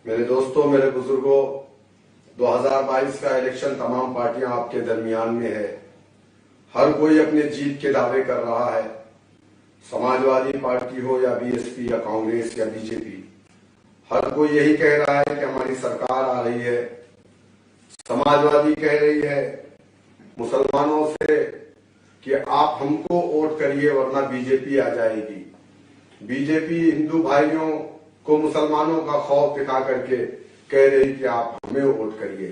میرے دوستوں، میرے بزرگوں، 2022 کا الیکشن تمام پارٹیاں آپ کے درمیان میں ہے. ہر کوئی اپنے جیت کے دعوے کر رہا ہے. سماجوادی پارٹی ہو یا بی ایس پی یا کانگریس یا بی جے پی، ہر کوئی یہی کہہ رہا ہے کہ ہماری سرکار آ رہی ہے. سماجوادی کہہ رہی ہے مسلمانوں سے کہ آپ ہم کو ووٹ کریے ورنہ بی جے پی آ جائے گی. بی جے پی ہندو بھائیوں کو مسلمانوں کا خوف دکھا کر کے کہہ رہی کہ آپ ہمیں ووٹ کریے.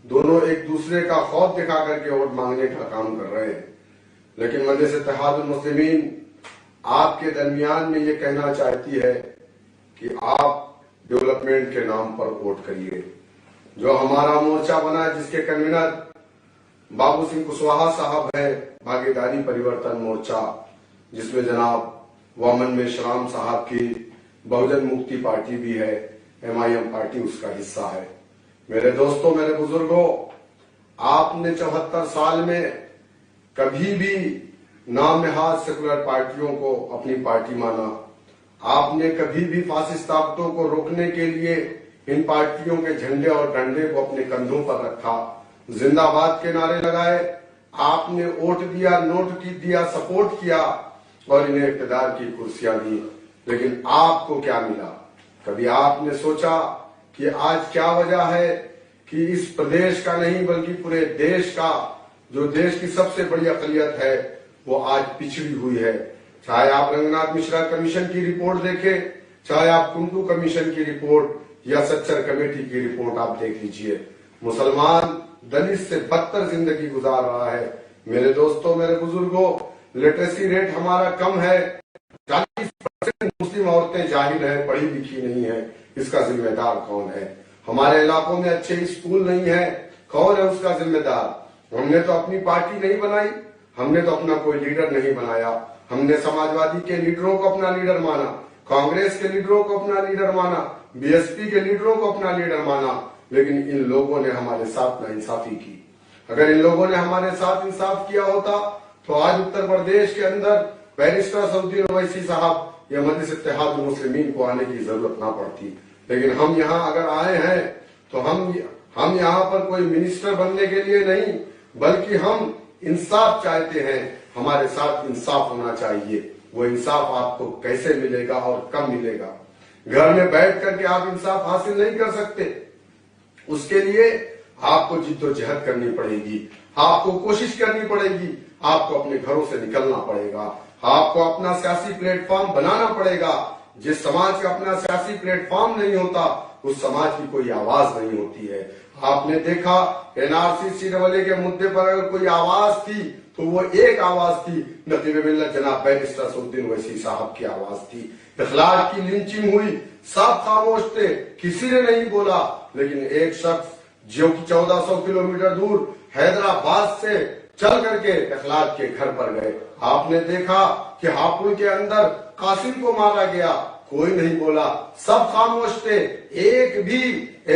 دونوں ایک دوسرے کا خوف دکھا کر کے ووٹ مانگنے کا کام کر رہے ہیں. لیکن مجلس اتحاد المسلمین آپ کے درمیان میں یہ کہنا چاہتی ہے کہ آپ ڈیولپمنٹ کے نام پر ووٹ کریے. جو ہمارا مورچہ بنا ہے، جس کے کنوینر بابو سنگھ کشواہا صاحب ہے، بھاگیداری پریورتن مورچہ، جس میں جناب وامن میشرام صاحب کی بہوجن مکتی پارٹی بھی ہے، ایم آئی ایم پارٹی اس کا حصہ ہے. میرے دوستوں، میرے بزرگوں، آپ نے 74 سال میں کبھی بھی نامنہاد سیکولر پارٹیوں کو اپنی پارٹی مانا. آپ نے کبھی بھی فاسسٹ طاقتوں کو روکنے کے لیے ان پارٹیوں کے جھنڈے اور ڈنڈے کو اپنے کندھوں پر رکھا، زندہ باد کے نعرے لگائے. آپ نے ووٹ دیا، نوٹ دیا، سپورٹ کیا اور انہیں اقتدار کی کرسیاں دی. لیکن آپ کو کیا ملا؟ کبھی آپ نے سوچا کہ آج کیا وجہ ہے کہ اس پردیش کا نہیں بلکہ پورے دیش کا، جو دیش کی سب سے بڑی اقلیت ہے، وہ آج پچھڑی ہوئی ہے؟ چاہے آپ رنگناتھ مشرا کمیشن کی رپورٹ دیکھیں، چاہے آپ کنٹو کمیشن کی رپورٹ یا سچر کمیٹی کی رپورٹ آپ دیکھ لیجئے، مسلمان دلت سے بدتر زندگی گزار رہا ہے. میرے دوستوں، میرے بزرگوں، لٹریسی ریٹ ہمارا کم ہے. 40% مسلم عورتیں جاہل ہیں، پڑھی لکھی نہیں ہیں. اس کا ذمہ دار کون ہے؟ ہمارے علاقوں میں اچھے اسکول نہیں ہیں، کون ہے اس کا ذمہ دار؟ ہم نے تو اپنی پارٹی نہیں بنائی، ہم نے تو اپنا کوئی لیڈر نہیں بنایا. ہم نے سماجوادی کے لیڈروں کو اپنا لیڈر مانا، کانگریس کے لیڈروں کو اپنا لیڈر مانا، بی ایس پی کے لیڈروں کو اپنا لیڈر مانا. لیکن ان لوگوں نے ہمارے ساتھ ناانصافی کی. اگر ان لوگوں نے ہمارے ساتھ انصاف کیا ہوتا تو آج اتر پردیش کے اندر بیرسٹر اسدالدین اویسی صاحب یا مجلس اتحاد المسلمین کو آنے کی ضرورت نہ پڑتی. لیکن ہم یہاں اگر آئے ہیں تو ہم یہاں پر کوئی منسٹر بننے کے لیے نہیں، بلکہ ہم انصاف چاہتے ہیں. ہمارے ساتھ انصاف ہونا چاہیے. وہ انصاف آپ کو کیسے ملے گا اور کب ملے گا؟ گھر میں بیٹھ کر کے آپ انصاف حاصل نہیں کر سکتے. اس کے لیے آپ کو جد و جہد کرنی پڑے گی، آپ کو کوشش کرنی پڑے گی، آپ کو اپنے گھروں سے نکلنا پڑے گا، آپ کو اپنا سیاسی پلیٹ فارم بنانا پڑے گا. جس سماج کا اپنا سیاسی پلیٹ فارم نہیں ہوتا، اس سماج کی کوئی آواز نہیں ہوتی ہے. آپ نے دیکھا این آر سی CAA کے مدعے پر اگر کوئی آواز تھی تو وہ ایک آواز تھی، نقیب ملت جناب بیرسٹر اسدالدین اویسی صاحب کی آواز تھی. اخلاق کی لنچنگ ہوئی، سب خاموش تھے، کسی نے نہیں بولا. لیکن ایک شخص جو کہ 1400 کلومیٹر دور حیدرآباد سے چل کر کے اخلاق کے گھر پر گئے. آپ نے دیکھا کہ ہاپوڑ کے اندر قاسم کو مارا گیا، کوئی نہیں بولا، سب خاموش تھے. ایک بھی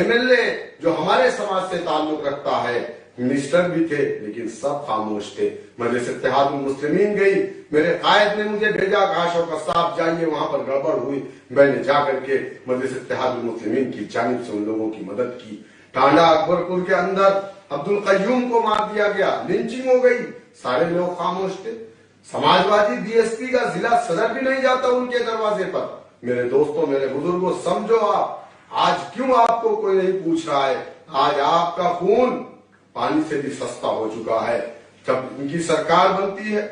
MLA جو ہمارے سماج سے تعلق رکھتا ہے، منسٹر بھی تھے، لیکن سب خاموش تھے. مجلس اتحاد المسلمین گئی، میرے قائد نے مجھے بھیجا، کہا شوکت صاحب جائیے، وہاں پر گڑبڑ ہوئی. میں نے جا کر کے مجلس اتحاد المسلمین کی جانب سے ان لوگوں کی مدد کی. ٹانڈا اکبرپور کے اندر عبدالقیوم کو مار دیا گیا، لنچنگ ہو گئی، سارے لوگ خاموش تھے. سماجوادی بی ایس پی کا ضلع صدر بھی نہیں جاتا ان کے دروازے پر. میرے دوستوں، میرے بزرگوں، سمجھو آپ آج کیوں آپ کو کوئی نہیں پوچھ رہا ہے. آج آپ کا خون پانی سے بھی سستا ہو چکا ہے. جب ان کی سرکار بنتی ہے،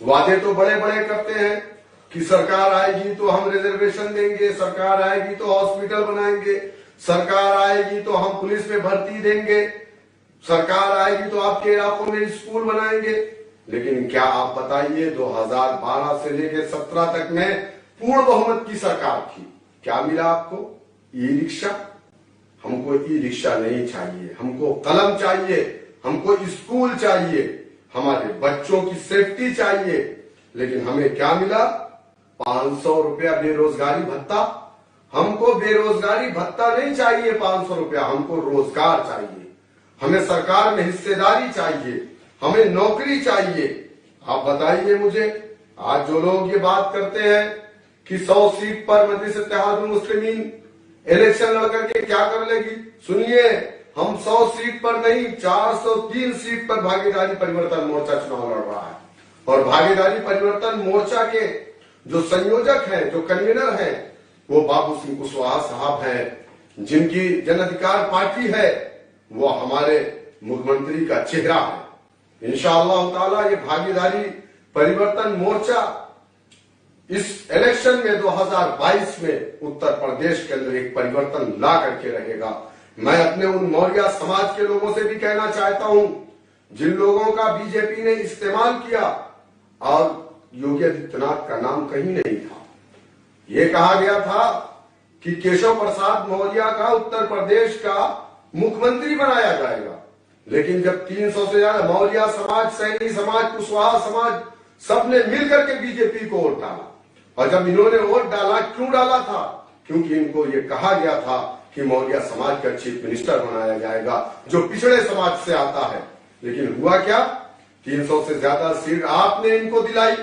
وعدے تو بڑے بڑے کرتے ہیں کہ سرکار آئے گی تو ہم ریزرویشن دیں گے، سرکار آئے گی تو ہاسپٹل بنائیں گے، سرکار آئے گی تو ہم پولیس میں بھرتی دیں گے، سرکار آئے گی تو آپ کے علاقوں میں اسکول بنائیں گے. لیکن کیا آپ بتائیے 2012 سے لے کے 17 تک میں پورن بہمت کی سرکار تھی، کیا ملا آپ کو؟ ای رکشا. ہم کو ای رکشا نہیں چاہیے، ہم کو قلم چاہیے، ہم کو اسکول چاہیے، ہمارے بچوں کی سیفٹی چاہیے. لیکن ہمیں کیا ملا؟ 500 روپیہ بے روزگاری بھتہ. ہم کو بے روزگاری بھتہ نہیں چاہیے 500 روپیہ، ہم کو روزگار چاہیے. ہمیں سرکار میں حصے داری چاہیے، ہمیں نوکری چاہیے. آپ بتائیے مجھے، آج جو لوگ یہ بات کرتے ہیں کہ 100 سیٹ پر مجلس اتحاد المسلمین इलेक्शन लड़ करके क्या कर लेगी? सुनिए, हम 100 सीट पर नहीं 403 सीट पर भागीदारी परिवर्तन मोर्चा चुनाव लड़ रहा है। और भागीदारी परिवर्तन मोर्चा के जो संयोजक हैं, जो कन्वीनर हैं, वो बाबू सिंह कुशवाहा साहब हैं, जिनकी जन अधिकार पार्टी है, वो हमारे मुख्यमंत्री का चेहरा है। इंशाअल्लाह ताला ये भागीदारी परिवर्तन मोर्चा इस इलेक्शन में 2022 में उत्तर प्रदेश के अंदर एक परिवर्तन ला करके रहेगा। मैं अपने उन मौर्य समाज के लोगों से भी कहना चाहता हूं, जिन लोगों का बीजेपी ने इस्तेमाल किया और योगी आदित्यनाथ का नाम कहीं नहीं था। ये कहा गया था कि केशव प्रसाद मौर्य का उत्तर प्रदेश का मुख्यमंत्री बनाया जाएगा, लेकिन जब 300 से ज्यादा मौर्य समाज, सैनी समाज, कुशवाहा समाज सबने मिलकर के बीजेपी को वोट डाला। और जब इन्होंने वोट डाला, क्यों डाला था? क्योंकि इनको ये कहा गया था कि मौर्य समाज का चीफ मिनिस्टर बनाया जाएगा, जो पिछड़े समाज से आता है। लेकिन हुआ क्या? 300 से ज्यादा सीट आपने इनको दिलाई,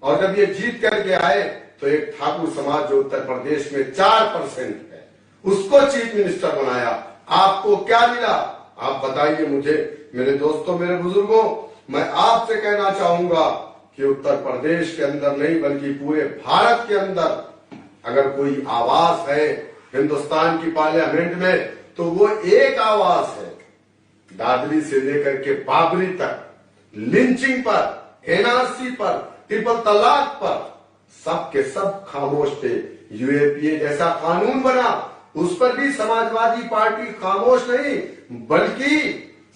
और जब ये जीत करके आए तो एक ठाकुर समाज जो उत्तर प्रदेश में 4% है, उसको चीफ मिनिस्टर बनाया। आपको क्या मिला? आप बताइए मुझे। मेरे दोस्तों, मेरे बुजुर्गों, मैं आपसे कहना चाहूंगा कि उत्तर प्रदेश के अंदर नहीं बल्कि पूरे भारत के अंदर अगर कोई आवाज है हिंदुस्तान की पार्लियामेंट में, तो वो एक आवाज है। दादरी से लेकर के बाबरी तक, लिंचिंग पर, एनआरसी पर, ट्रिपल तलाक पर सब के सब खामोश थे। यूएपीए जैसा कानून बना, उस पर भी समाजवादी पार्टी खामोश नहीं बल्कि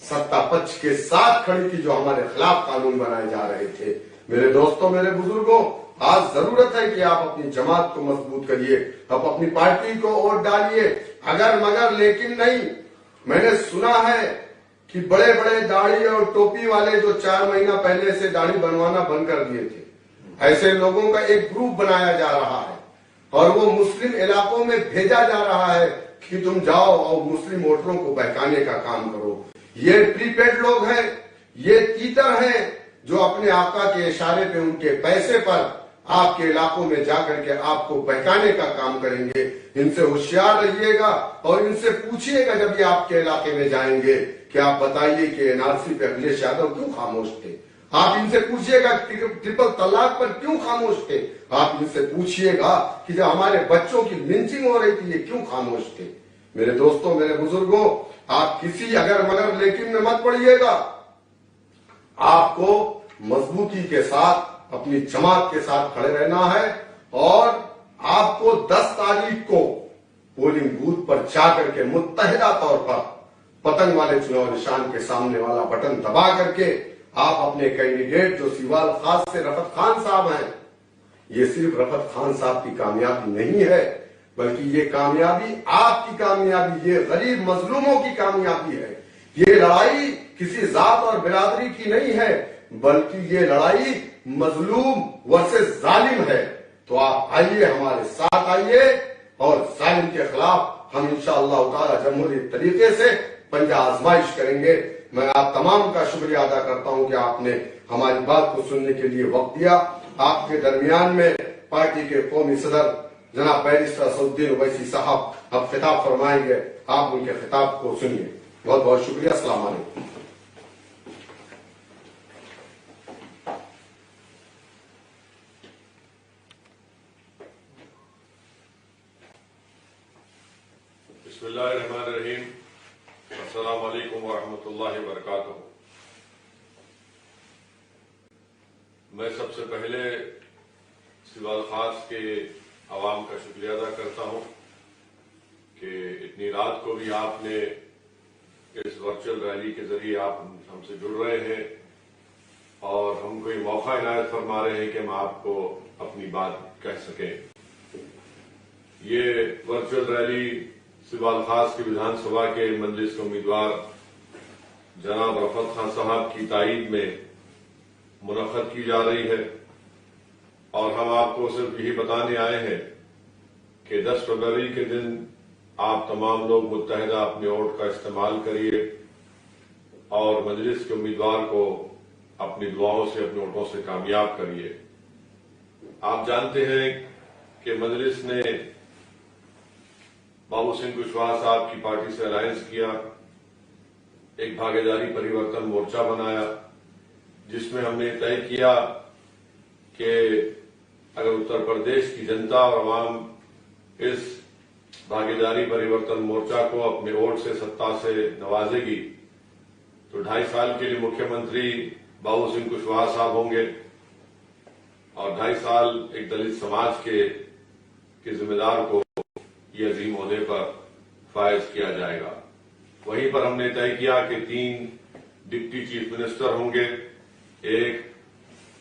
सत्ता पक्ष के साथ खड़ी थी, जो हमारे खिलाफ कानून बनाए जा रहे थे। मेरे दोस्तों, मेरे बुजुर्गों, आज जरूरत है कि आप अपनी जमात को मजबूत करिए, आप अपनी पार्टी को वोट डालिए। अगर मगर लेकिन नहीं। मैंने सुना है कि बड़े बड़े दाढ़ी और टोपी वाले जो 4 महीना पहले से दाढ़ी बनवाना बंद कर दिए थे, ऐसे लोगों का एक ग्रुप बनाया जा रहा है और वो मुस्लिम इलाकों में भेजा जा रहा है कि तुम जाओ और मुस्लिम वोटरों को बहकाने का काम करो। ये प्रीपेड लोग हैं, ये तीतर हैं, जो अपने आका के इशारे पे, उनके पैसे पर आपके इलाकों में जाकर के आपको बहकाने का काम करेंगे। इनसे होशियार रहिएगा और इनसे पूछिएगा जब ये आपके इलाके में जाएंगे कि आप बताइए कि एनआरसी पे अखिलेश यादव क्यों खामोश थे। आप इनसे पूछिएगा ट्रिपल तलाक पर क्यों खामोश थे। आप इनसे पूछिएगा कि जब हमारे बच्चों की लिंचिंग हो रही थी, ये क्यों खामोश थे। मेरे दोस्तों, मेरे बुजुर्गों, आप किसी अगर मगर लेकिन में मत पड़िएगा। आपको मजबूती के साथ अपनी जमात के साथ खड़े रहना है और आपको 10 तारीख को पोलिंग बूथ पर जाकर के मुत्तहिदा तौर पर पतंग वाले चुनाव निशान के सामने वाला बटन दबा करके आप अपने कैंडिडेट जो सीवाल खास से रफत खान साहब हैं, ये सिर्फ रफत खान साहब की कामयाबी नहीं है, बल्कि ये कामयाबी आपकी कामयाबी, ये गरीब मजलूमों की कामयाबी है। ये लड़ाई किसी जात और बिरादरी की नहीं है, बल्कि ये लड़ाई मजलूम वर्सेस जालिम है। तो आप आइए, हमारे साथ आइए और जालिम के खिलाफ हम इंशाअल्लाह ताला जमहूरी तरीके से पंजा आजमाइश करेंगे। मैं आप तमाम का शुक्रिया अदा करता हूं कि आपने हमारी बात को सुनने के लिए वक्त दिया। आपके दरमियान में पार्टी के कौमी सदर जनाब बैरिस्टर असदुद्दीन ओवैसी साहब अब खिताब फरमाएंगे। आप उनके खिताब को सुनिए। बहुत बहुत शुक्रिया। अस्सलाम वालेकुम। बिस्मिल्लाहिर्रहमानिर्रहीम। अस्सलाम वालेकुम वरहमतुल्लाहि वबरकातुहू। मैं सबसे पहले सीवाल खास के आवाम का शुक्रिया अदा करता हूं कि इतनी रात को भी आपने इस वर्चुअल रैली के जरिए आप हमसे जुड़ रहे हैं और हमको ये मौका इनायत फरमा रहे हैं कि हम आपको अपनी बात कह सकें। ये वर्चुअल रैली सीवाल खास की विधानसभा के मजलिस के उम्मीदवार जनाब रफत खान साहब की ताईद में मुनक्कद की जा रही है और हम आपको सिर्फ यही बताने आए हैं कि 10 फरवरी के दिन आप तमाम लोग मुत्तहिदा अपने वोट का इस्तेमाल करिए और मजलिस के उम्मीदवार को अपनी दुआओं से, अपने वोटों से कामयाब करिए। आप जानते हैं कि मजलिस ने बाबू सिंह कुशवाहा साहब की पार्टी से अलायंस किया, एक भागीदारी परिवर्तन मोर्चा बनाया, जिसमें हमने तय किया कि अगर उत्तर प्रदेश की जनता और आवाम इस भागीदारी परिवर्तन मोर्चा को अपने वोट से सत्ता से नवाजेगी तो 2.5 साल के लिए मुख्यमंत्री बाबू सिंह कुशवाहा साहब होंगे और 2.5 साल एक दलित समाज के जिम्मेदार को ये अजीम ओहदे पर फायज किया जाएगा। वहीं पर हमने तय किया कि 3 डिप्टी चीफ मिनिस्टर होंगे, एक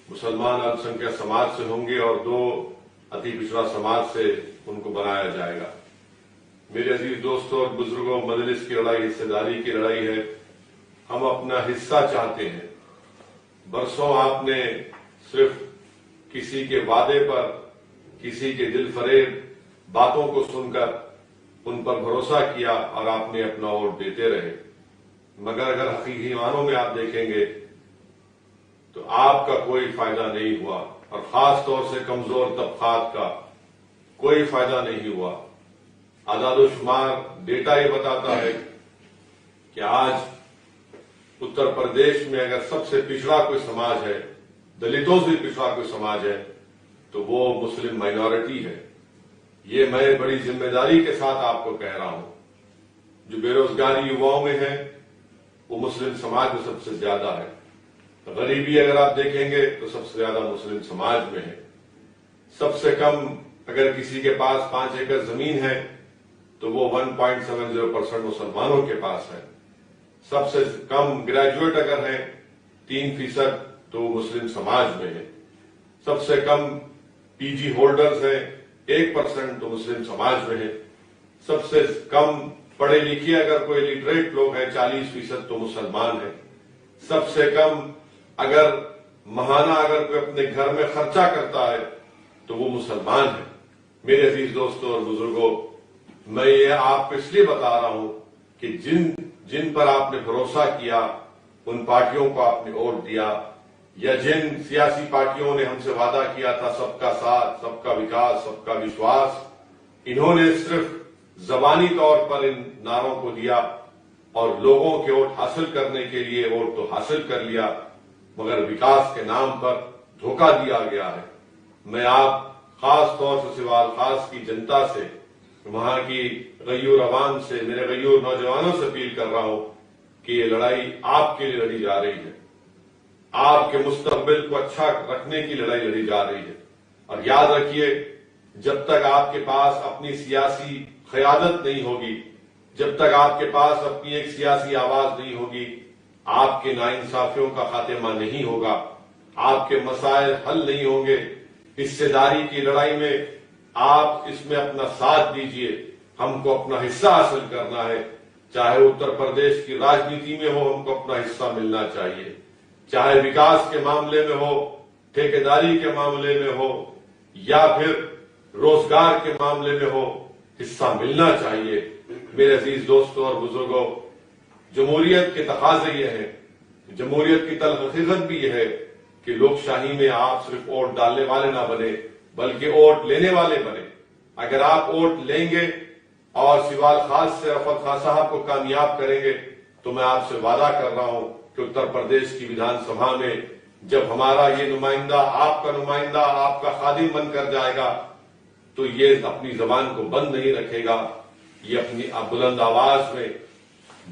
मुसलमान अल्पसंख्यक समाज से होंगे और 2 अति पिछड़ा समाज से उनको बनाया जाएगा। मेरे अजीज दोस्तों और बुजुर्गों, मजलिस की लड़ाई हिस्सेदारी की लड़ाई है। हम अपना हिस्सा चाहते हैं। बरसों आपने सिर्फ किसी के वादे पर, किसी के दिल फरेब बातों को सुनकर उन पर भरोसा किया और आपने अपना वोट देते रहे, मगर अगर हकीकी मानों में आप देखेंगे तो आपका कोई फायदा नहीं हुआ और खास तौर से कमजोर तबकात का कोई फायदा नहीं हुआ। आदादोशुमार डेटा ये बताता है कि आज उत्तर प्रदेश में अगर सबसे पिछड़ा कोई समाज है, दलितों से पिछड़ा कोई समाज है, तो वो मुस्लिम माइनॉरिटी है। ये मैं बड़ी जिम्मेदारी के साथ आपको कह रहा हूं। जो बेरोजगारी युवाओं में है वो मुस्लिम समाज में सबसे ज्यादा है। गरीबी अगर आप देखेंगे तो सबसे ज्यादा मुस्लिम समाज में है। सबसे कम अगर किसी के पास 5 एकड़ जमीन है तो वो 1.70% मुसलमानों के पास है। सबसे कम ग्रेजुएट अगर है 3% तो मुस्लिम समाज में है। सबसे कम पीजी होल्डर्स हैं 1% तो मुस्लिम समाज में है। सबसे कम पढ़े लिखे अगर कोई लिटरेट लोग हैं 40% तो मुसलमान है। सबसे कम अगर महाना अगर कोई अपने घर में खर्चा करता है तो वो मुसलमान है। मेरे अजीज दोस्तों और बुजुर्गों, मैं ये आपको इसलिए बता रहा हूं कि जिन पर आपने भरोसा किया, उन पार्टियों को आपने वोट दिया, या जिन सियासी पार्टियों ने हमसे वादा किया था सबका साथ, सबका विकास, सबका विश्वास, इन्होंने सिर्फ जबानी तौर पर इन नारों को दिया और लोगों के वोट हासिल करने के लिए वोट तो हासिल कर लिया, मगर विकास के नाम पर धोखा दिया गया है। मैं आप खास तौर से सिवाल खास की जनता से, वहां की गयूर अवाम से, मेरे गयूर नौजवानों से अपील कर रहा हूं कि ये लड़ाई आपके लिए लड़ी जा रही है। आपके मुस्तकबिल को अच्छा रखने की लड़ाई लड़ी जा रही है। और याद रखिए, जब तक आपके पास अपनी सियासी क़यादत नहीं होगी, जब तक आपके पास अपनी एक सियासी आवाज नहीं होगी, आपके नाइंसाफियों का खात्मा नहीं होगा, आपके मसाइल हल नहीं होंगे। हिस्सेदारी की लड़ाई में आप इसमें अपना साथ दीजिए। हमको अपना हिस्सा हासिल करना है, चाहे उत्तर प्रदेश की राजनीति में हो हमको अपना हिस्सा मिलना चाहिए, चाहे विकास के मामले में हो, ठेकेदारी के मामले में हो, या फिर रोजगार के मामले में हो, हिस्सा मिलना चाहिए। मेरे अजीज दोस्तों और बुजुर्गों, जमहूरियत के तकाजे ये हैं, जमहूरियत की तल्ख हकीकत भी ये है कि लोकशाही में आप सिर्फ वोट डालने वाले ना बने, बल्कि वोट लेने वाले बने। अगर आप वोट लेंगे और सिवाल खास से रफत खान साहब को कामयाब करेंगे तो मैं आपसे वादा कर रहा हूं कि उत्तर प्रदेश की विधानसभा में जब हमारा ये नुमाइंदा, आपका नुमाइंदा, आपका खादिम बनकर जाएगा तो ये अपनी जबान को बंद नहीं रखेगा, ये अपनी बुलंद आवाज में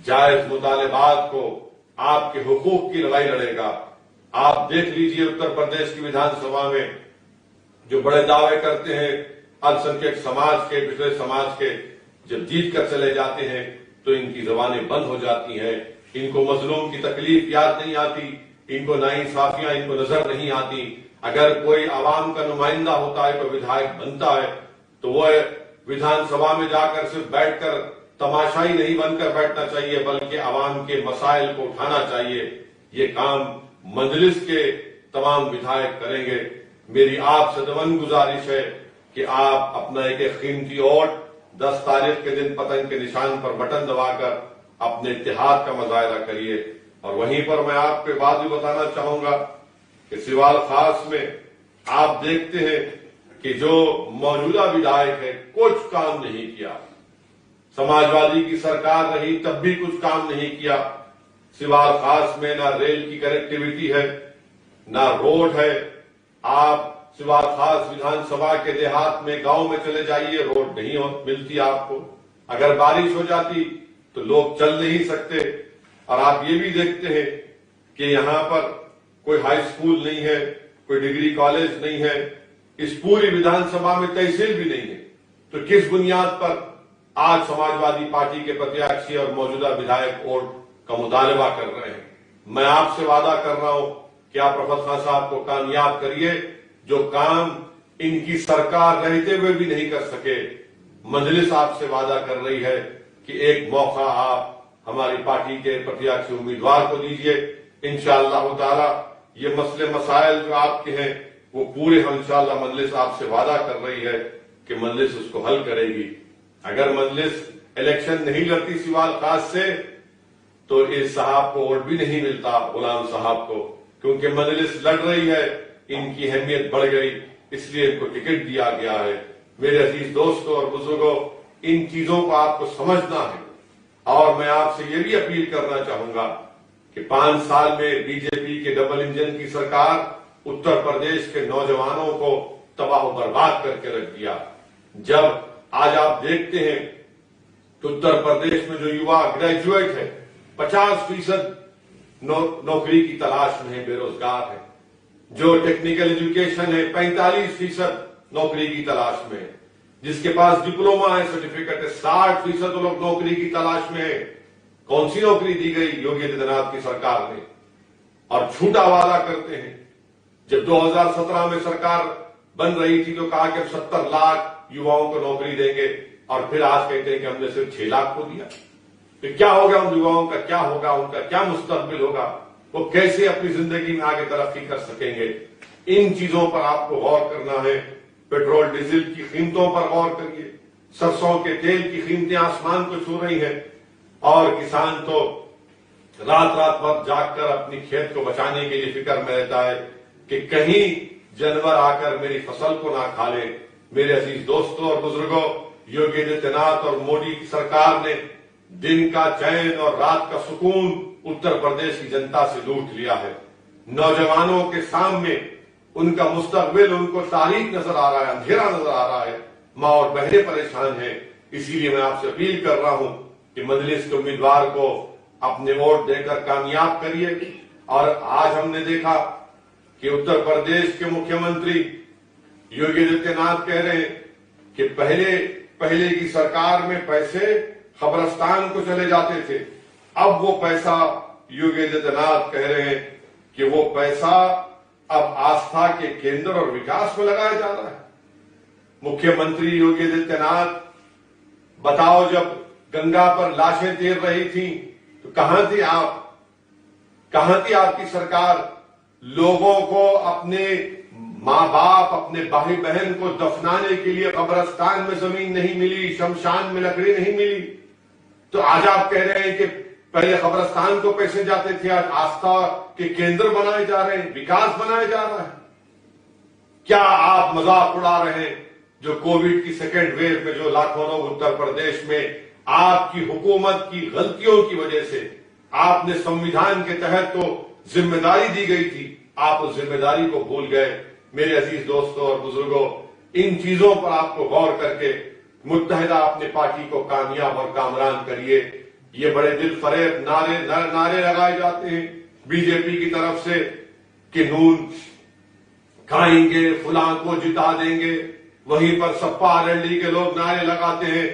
जायज मुतालबात को, आपके हुकूक की लड़ाई लड़ेगा। आप देख लीजिए उत्तर प्रदेश की विधानसभा में जो बड़े दावे करते हैं अल्पसंख्यक समाज के, पिछड़े समाज के, जब जीत कर चले जाते हैं तो इनकी जबानें बंद हो जाती हैं। इनको मजलूम की तकलीफ याद नहीं आती, इनको नाइंसाफियां इनको नजर नहीं आती। अगर कोई आवाम का नुमाइंदा होता है, कोई विधायक बनता है, तो वह विधानसभा में जाकर सिर्फ बैठकर तमाशाई नहीं बनकर बैठना चाहिए, बल्कि आवाम के मसाइल को उठाना चाहिए। ये काम मजलिस के तमाम विधायक करेंगे। मेरी आपसे दमन गुजारिश है कि आप अपना एक कीमती वोट 10 तारीख के दिन पतंग के निशान पर बटन दबाकर अपने इत्तेहाद का मुजाहिरा करिए। और वहीं पर मैं आपको बात भी बताना चाहूंगा कि सिवाल खास में आप देखते हैं कि जो मौजूदा विधायक है कुछ काम नहीं किया, समाजवादी की सरकार रही तब भी कुछ काम नहीं किया। सिवाल खास में ना रेल की कनेक्टिविटी है, ना रोड है। आप सिवाल खास विधानसभा के देहात में, गांव में चले जाइए, रोड नहीं मिलती आपको। अगर बारिश हो जाती तो लोग चल नहीं सकते। और आप ये भी देखते हैं कि यहाँ पर कोई हाई स्कूल नहीं है, कोई डिग्री कॉलेज नहीं है, इस पूरी विधानसभा में तहसील भी नहीं है। तो किस बुनियाद पर आज समाजवादी पार्टी के प्रत्याशी और मौजूदा विधायक वोट का मुतालबा कर रहे हैं? मैं आपसे वादा कर रहा हूं कि आप रफत खान साहब को कामयाब करिए, जो काम इनकी सरकार रहते हुए भी नहीं कर सके। मजलिस आपसे वादा कर रही है कि एक मौका आप हमारी पार्टी के प्रत्याशी उम्मीदवार को दीजिए। इंशाअल्लाह ताला ये मसले मसाइल जो आपके हैं वो पूरे इंशाअल्लाह मजलिस आपसे वादा कर रही है कि मजलिस उसको हल करेगी। अगर मजलिस इलेक्शन नहीं लड़ती सिवाल खास से तो इस साहब को वोट भी नहीं मिलता, गुलाम साहब को, क्योंकि मजलिस लड़ रही है, इनकी अहमियत बढ़ गई, इसलिए इनको टिकट दिया गया है। मेरे अजीज दोस्तों और बुजुर्गों, इन चीजों को आपको समझना है। और मैं आपसे ये भी अपील करना चाहूंगा कि 5 साल में बीजेपी के डबल इंजन की सरकार उत्तर प्रदेश के नौजवानों को तबाह बर्बाद करके रख दिया। जब आज आप देखते हैं कि उत्तर प्रदेश में जो युवा ग्रेजुएट है 50% नौकरी की तलाश में है, बेरोजगार है। जो टेक्निकल एजुकेशन है 45% नौकरी की तलाश में है। जिसके पास डिप्लोमा है, सर्टिफिकेट है, 60% लोग नौकरी की तलाश में है। कौन सी नौकरी दी गई योगी आदित्यनाथ की सरकार ने? और झूठा वादा करते हैं। जब 2017 में सरकार बन रही थी तो कहा कि 70 लाख युवाओं को नौकरी देंगे, और फिर आज कहते हैं कि हमने सिर्फ 6 लाख को दिया। तो क्या होगा उन युवाओं का, क्या होगा उनका, क्या मुस्तकबिल होगा, वो कैसे अपनी जिंदगी में आगे तरक्की कर सकेंगे? इन चीजों पर आपको गौर करना है। पेट्रोल डीजल की कीमतों पर गौर करिए। सरसों के तेल की कीमतें आसमान को छू रही हैं, और किसान तो रात रात भर जागकर अपनी खेत को बचाने के लिए फिक्र में रहता है कि कहीं जानवर आकर मेरी फसल को ना खा ले। मेरे अजीज दोस्तों और बुजुर्गों, योगी आदित्यनाथ और मोदी की सरकार ने दिन का चैन और रात का सुकून उत्तर प्रदेश की जनता से लूट लिया है। नौजवानों के सामने उनका मुस्तकबिल, उनको तारीख नजर आ रहा है, अंधेरा नजर आ रहा है। माँ और बहनें परेशान हैं। इसीलिए मैं आपसे अपील कर रहा हूं कि मजलिस के उम्मीदवार को अपने वोट देकर कामयाब करिए। और आज हमने देखा कि उत्तर प्रदेश के मुख्यमंत्री योगी आदित्यनाथ कह रहे हैं कि पहले की सरकार में पैसे कब्रिस्तान को चले जाते थे, अब वो पैसा योगी आदित्यनाथ कह रहे हैं कि वो पैसा अब आस्था के केंद्र और विकास में लगाया जा रहा है। मुख्यमंत्री योगी आदित्यनाथ, बताओ, जब गंगा पर लाशें तैर रही थी तो कहां थे आप? कहां थी आपकी सरकार? लोगों को, अपने माँ बाप, अपने भाई बहन को दफनाने के लिए कब्रिस्तान में जमीन नहीं मिली, शमशान में लकड़ी नहीं मिली। तो आज आप कह रहे हैं कि पहले कब्रिस्तान को पैसे जाते थे, आज आस्था के केंद्र बनाए जा रहे हैं, विकास बनाया जा रहा है। क्या आप मजाक उड़ा रहे हैं? जो कोविड की सेकेंड वेव में जो लाखों लोग उत्तर प्रदेश में आपकी हुकूमत की गलतियों की वजह से, आपने संविधान के तहत तो जिम्मेदारी दी गई थी, आप उस जिम्मेदारी को भूल गए। मेरे अजीज दोस्तों और बुजुर्गों, इन चीजों पर आपको गौर करके मुत्तहिदा अपनी पार्टी को कामयाब और कामरान करिए। ये बड़े दिल फरेब नारे लगाए जाते हैं बीजेपी की तरफ से कि नून खाएंगे, फुलां को जिता देंगे। वहीं पर सपा आरएलडी के लोग नारे लगाते हैं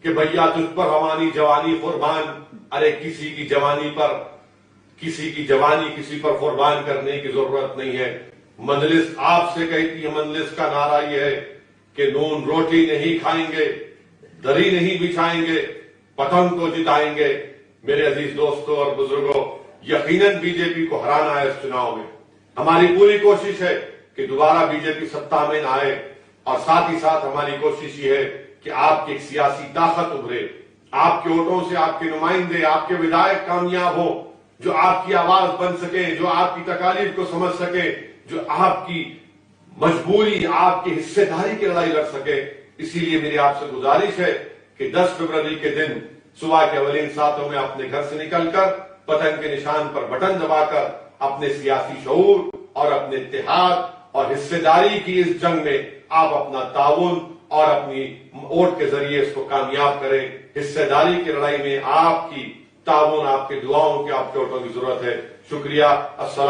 कि भैया तुझ पर हमारी जवानी कुर्बान। अरे किसी की जवानी किसी पर कुर्बान करने की जरूरत नहीं है। मजलिस आपसे कहती है, मजलिस का नारा यह है कि नून रोटी नहीं खाएंगे, दरी नहीं बिछाएंगे, पतंग को जिताएंगे। मेरे अजीज दोस्तों और बुजुर्गों, यकीनन बीजेपी को हराना है इस चुनाव में। हमारी पूरी कोशिश है कि दोबारा बीजेपी सत्ता में न आए, और साथ ही साथ हमारी कोशिश ये है कि आपकी एक सियासी ताकत उभरे, आपके वोटों से आपके नुमाइंदे, आपके विधायक कामयाब हो, जो आपकी आवाज बन सके, जो आपकी तकालीफ को समझ सके, जो आपकी मजबूरी, आपकी हिस्सेदारी की लड़ाई लड़ सके। इसीलिए मेरी आपसे गुजारिश है کہ 10 फरवरी के दिन सुबह के अवलीन सातों में अपने घर से निकलकर पतंग के निशान पर बटन दबाकर अपने सियासी शऊर और अपने इत्तेहाद और हिस्सेदारी की इस जंग में आप अपना ताउन और अपनी वोट के जरिए इसको कामयाब करें। हिस्सेदारी की लड़ाई में आपकी ताउन, आपके दुआओं की, आपके वोटों की जरूरत है। शुक्रिया। अस्सलाम।